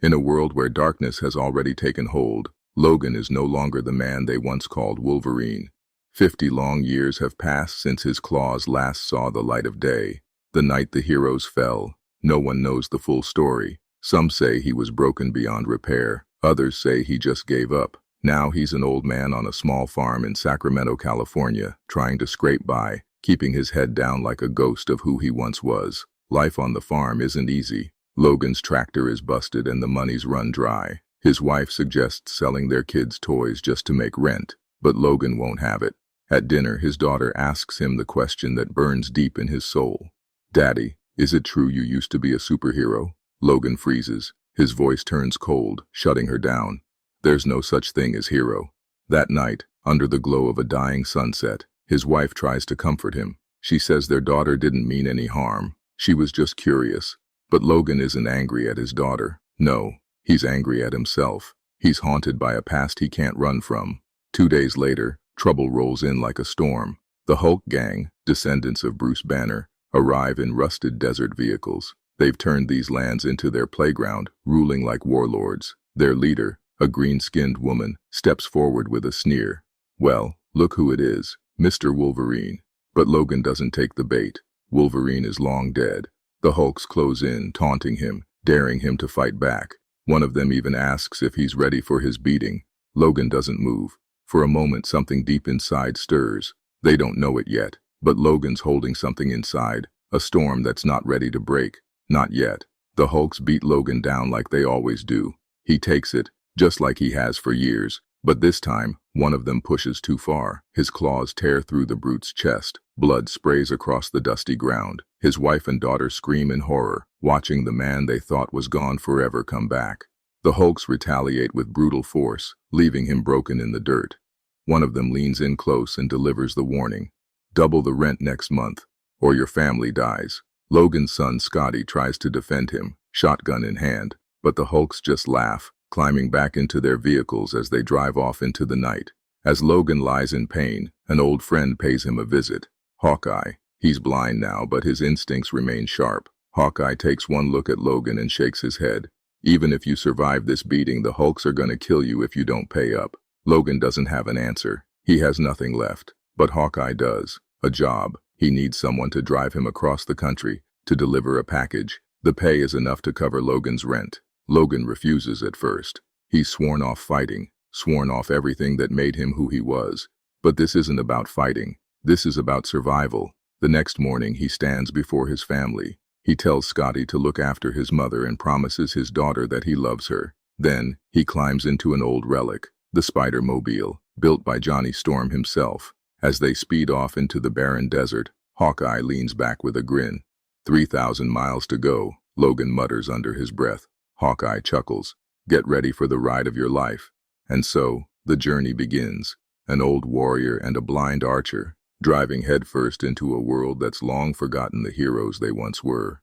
In a world where darkness has already taken hold, Logan is no longer the man they once called Wolverine. 50 long years have passed since his claws last saw the light of day. The night the heroes fell. No one knows the full story. Some say he was broken beyond repair. Others say he just gave up. Now he's an old man on a small farm in Sacramento, California, trying to scrape by, keeping his head down like a ghost of who he once was. Life on the farm isn't easy. Logan's tractor is busted and the money's run dry. His wife suggests selling their kids' toys just to make rent, but Logan won't have it. At dinner, his daughter asks him the question that burns deep in his soul. "Daddy, is it true you used to be a superhero?" Logan freezes. His voice turns cold, shutting her down. There's no such thing as hero. That night, under the glow of a dying sunset, his wife tries to comfort him. She says their daughter didn't mean any harm. She was just curious. But Logan isn't angry at his daughter. No, he's angry at himself. He's haunted by a past he can't run from. 2 days later, trouble rolls in like a storm. The Hulk gang, descendants of Bruce Banner, arrive in rusted desert vehicles. They've turned these lands into their playground, ruling like warlords. Their leader, a green-skinned woman, steps forward with a sneer. "Well, look who it is, Mr. Wolverine." But Logan doesn't take the bait. Wolverine is long dead. The Hulks close in, taunting him, daring him to fight back. One of them even asks if he's ready for his beating. Logan doesn't move. For a moment, something deep inside stirs. They don't know it yet, but Logan's holding something inside, a storm that's not ready to break. Not yet. The Hulks beat Logan down like they always do. He takes it, just like he has for years. But this time, one of them pushes too far. His claws tear through the brute's chest. Blood sprays across the dusty ground. His wife and daughter scream in horror, watching the man they thought was gone forever come back. The Hulks retaliate with brutal force, leaving him broken in the dirt. One of them leans in close and delivers the warning. "Double the rent next month, or your family dies." Logan's son Scotty tries to defend him, shotgun in hand, but the Hulks just laugh, climbing back into their vehicles as they drive off into the night. As Logan lies in pain, an old friend pays him a visit. Hawkeye. He's blind now, but his instincts remain sharp. Hawkeye takes one look at Logan and shakes his head. "Even if you survive this beating, the Hulks are gonna kill you if you don't pay up." Logan doesn't have an answer. He has nothing left. But Hawkeye does. A job. He needs someone to drive him across the country, to deliver a package. The pay is enough to cover Logan's rent. Logan refuses at first. He's sworn off fighting, sworn off everything that made him who he was. But this isn't about fighting. This is about survival. The next morning, he stands before his family. He tells Scotty to look after his mother and promises his daughter that he loves her. Then, he climbs into an old relic, the Spider-Mobile, built by Johnny Storm himself. As they speed off into the barren desert, Hawkeye leans back with a grin. 3,000 miles to go, Logan mutters under his breath. Hawkeye chuckles. "Get ready for the ride of your life." And so, the journey begins. An old warrior and a blind archer, driving headfirst into a world that's long forgotten the heroes they once were.